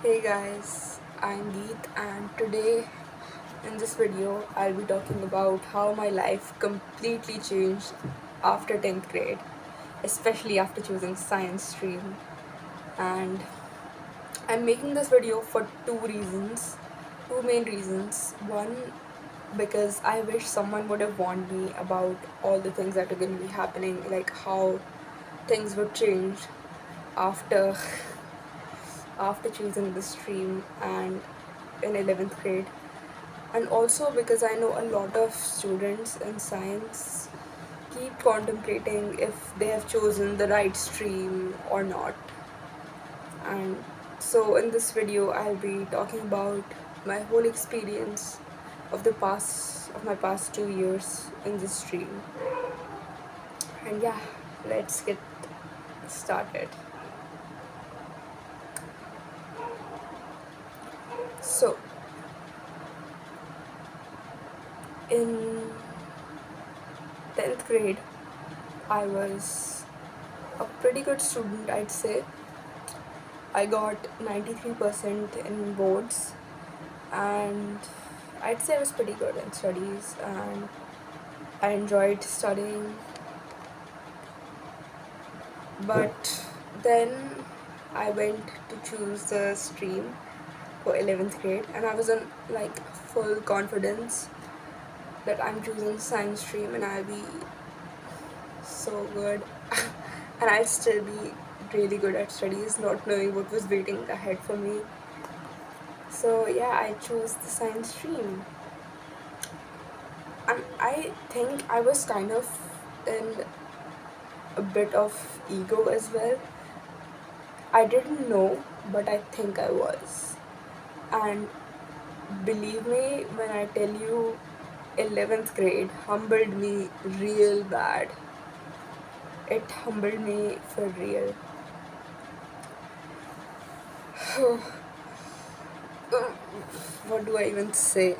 Hey guys, I'm Geet and today in this video I'll be talking about how my life completely changed after 10th grade, especially after choosing science stream. And I'm making this video for two main reasons. One, because I wish someone would have warned me about all the things that are going to be happening, like how things would change after after choosing the stream and in 11th grade, and also because I know a lot of students in science keep contemplating if they have chosen the right stream or not. And so in this video I'll be talking about my whole experience of my past 2 years in this stream. And yeah, let's get started. So in 10th grade I was a pretty good student, I'd say. I got 93% in boards, and I'd say I was pretty good in studies, and I enjoyed studying. But then I went to choose the stream for 11th grade, and I was in like full confidence that I'm choosing science stream and I'll be so good and I'll still be really good at studies, not knowing what was waiting ahead for me. So yeah, I chose the science stream. And I think I was kind of in a bit of ego as well. I didn't know, but I think I was. And believe me when I tell you, 11th grade humbled me real bad. It humbled me for real. What do I even say?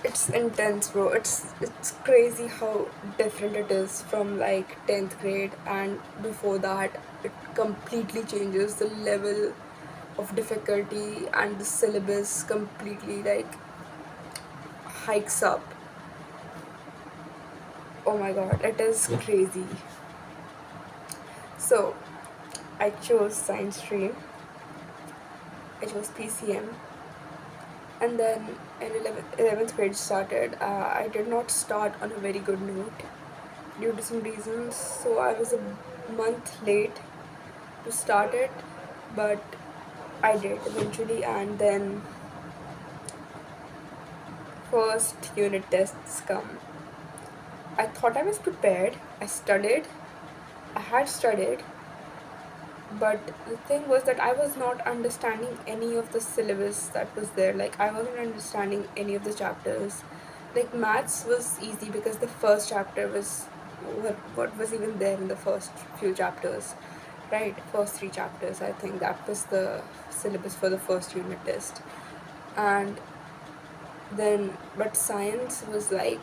It's intense, bro. It's crazy how different it is from like 10th grade, and before that it completely changes the level of difficulty, and the syllabus completely like hikes up. Oh my god, it is crazy. So I chose science stream. I chose PCM, and then in 11th grade started. I did not start on a very good note due to some reasons, so I was a month late to start it, but I did eventually. And then first unit tests come. I thought I was prepared. I had studied, but the thing was that I was not understanding any of the syllabus that was there. Like, I wasn't understanding any of the chapters. Like, maths was easy because the first chapter was what was even there in the first few chapters, right? First three chapters, I think that was the syllabus for the first unit test. And then, but science was like,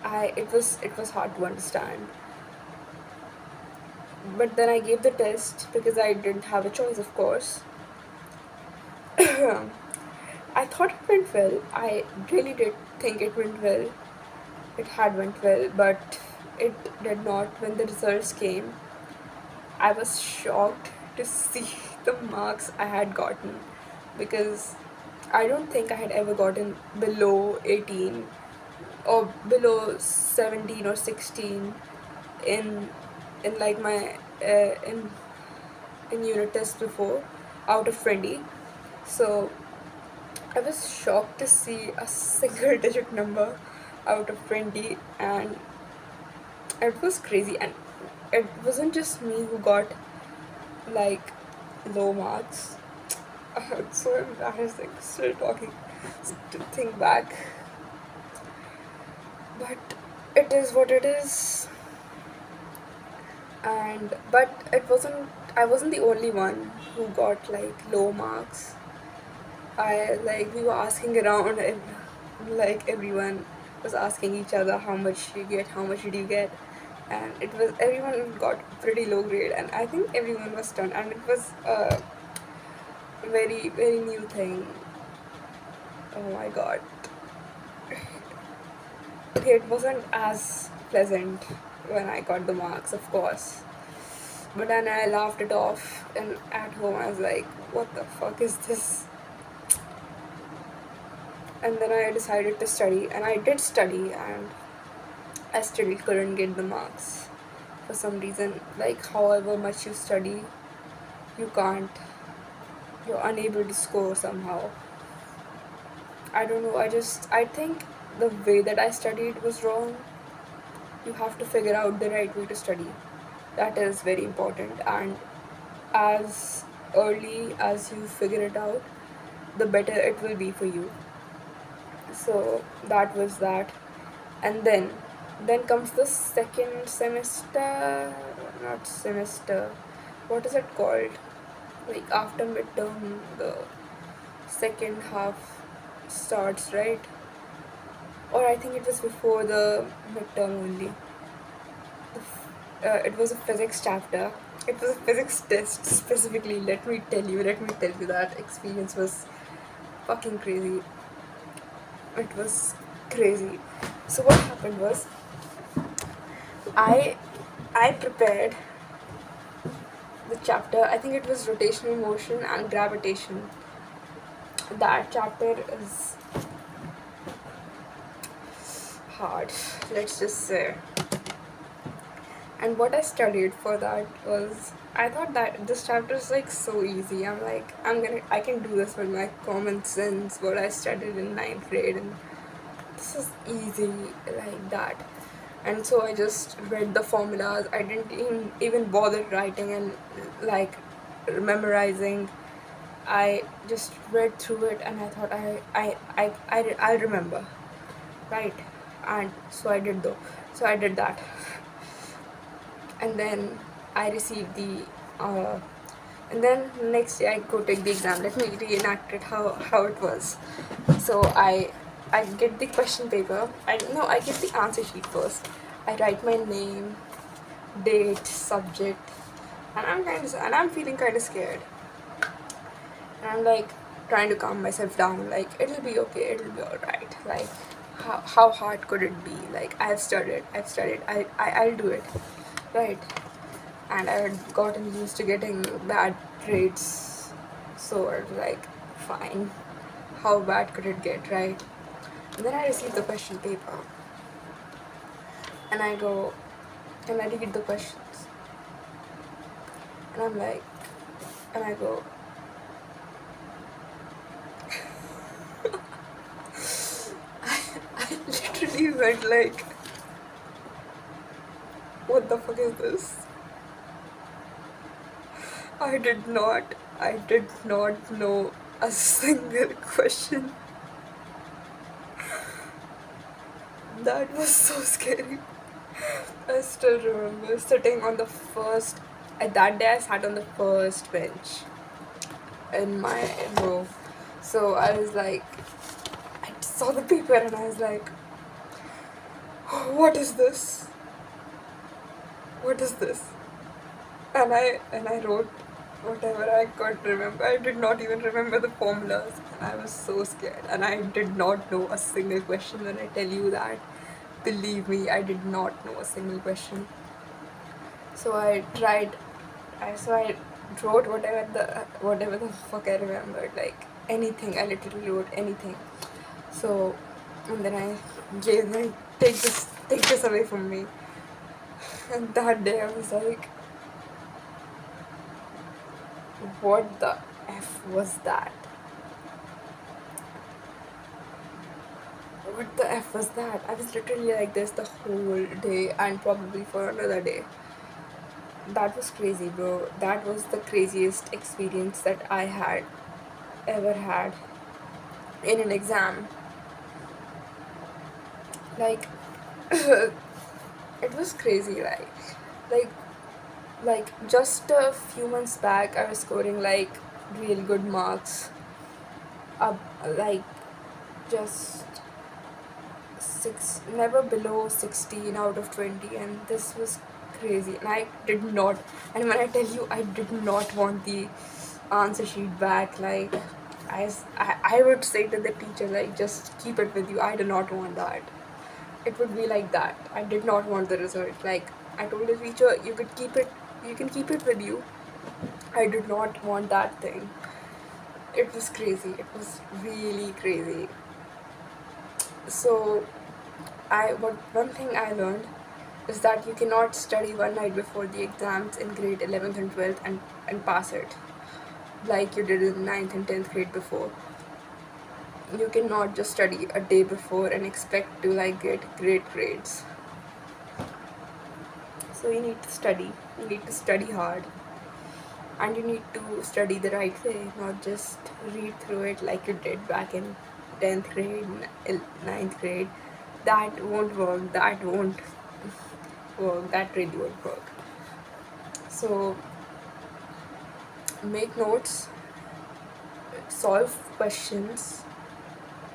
it was hard to understand. But then I gave the test because I didn't have a choice, of course. I thought it went well. I really did think it went well. It had went well, but it did not. When the results came, I was shocked to see the marks I had gotten, because I don't think I had ever gotten below 18 or below 17 or 16 in like my in unit tests before, out of 20. So I was shocked to see a single digit number out of 20, and it was crazy. And it wasn't just me who got like low marks. It's so embarrassing still talking to think back, but it is what it is. And but it wasn't I wasn't the only one who got like low marks. I like we were asking around, and like everyone was asking each other, how much you get, how much did you get? And it was everyone got pretty low grade, and I think everyone was stunned. And it was very, very new thing. Oh my god. Okay, it wasn't as pleasant when I got the marks, of course. But then I laughed it off, and at home I was like, what the fuck is this? And then I decided to study, and I did study, and I still couldn't get the marks for some reason. Like, however much you study, you can't, you're unable to score somehow. I don't know, I think the way that I studied was wrong. You have to figure out the right way to study. That is very important, and as early as you figure it out, the better it will be for you. So that was that. And then comes the second semester, not semester, what is it called? Like after midterm, the second half starts, right? Or I think it was before the midterm only. It was a physics chapter. It was a physics test specifically. Let me tell you that experience was fucking crazy. It was crazy. So what happened was, I I prepared the chapter. I think it was rotational motion and gravitation. That chapter is hard. Let's just say. And what I studied for that was, I thought that this chapter is like so easy. I'm like, I can do this with my common sense, what I studied in ninth grade, and this is easy like that. And so I just read the formulas. I didn't even bother writing and like memorizing. I just read through it, and I thought I'll remember, right? And so I did though. So I did that, and then I received the and then next day I go take the exam. Let me reenact it how it was. So I get the question paper. I get the answer sheet first. I write my name, date, subject, and I'm feeling kind of scared. And I'm like trying to calm myself down. Like, it'll be okay. It'll be alright. Like, how hard could it be? Like, I've studied. I'll do it, right? And I had gotten used to getting bad grades, so I was like, fine. How bad could it get, right? And then I received the question paper, and I go and I read the questions, and I'm like, and I go, I literally went like, what the fuck is this? I did not know a single question. That was so scary. I still remember sitting on the first. At that day, I sat on the first bench in my row. So I was like, I saw the paper and I was like, what is this? What is this? And I wrote whatever I could remember. I did not even remember the formulas. And I was so scared. And I did not know a single question when I tell you that. Believe me, I did not know a single question. So I tried. I wrote whatever the fuck I remembered, like anything. I literally wrote anything. So, and then I gave them, take this away from me. And that day I was like, what the f was that? What the f was that? I was literally like this the whole day, and probably for another day. That was crazy, bro. That was the craziest experience that I had ever had in an exam. Like, it was crazy. Like, like just a few months back, I was scoring like real good marks. Up, like just never below 16 out of 20, and this was crazy. And I did not. And when I tell you, I did not want the answer sheet back. Like I would say to the teacher, like, just keep it with you. I do not want that. It would be like that. I did not want the result. Like, I told the teacher, you can keep it with you. I did not want that thing. It was crazy. It was really crazy. So one thing I learned is that you cannot study one night before the exams in grade 11th and 12th and pass it like you did in ninth and 10th grade before. You cannot just study a day before and expect to like get great grades. So you need to study. You need to study hard. And you need to study the right way, not just read through it like you did back in 10th grade, ninth grade. That won't work. That won't work. That really won't work. So make notes, solve questions,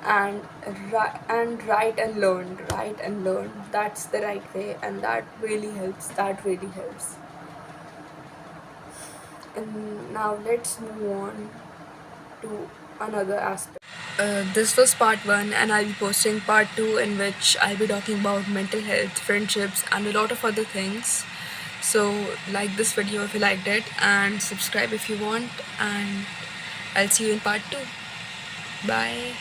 and write and learn. Write and learn. That's the right way, and that really helps. That really helps. And now let's move on to another aspect. This was part 1, and I'll be posting part 2, in which I'll be talking about mental health, friendships, and a lot of other things. So, like this video if you liked it, and subscribe if you want, and I'll see you in part 2. Bye.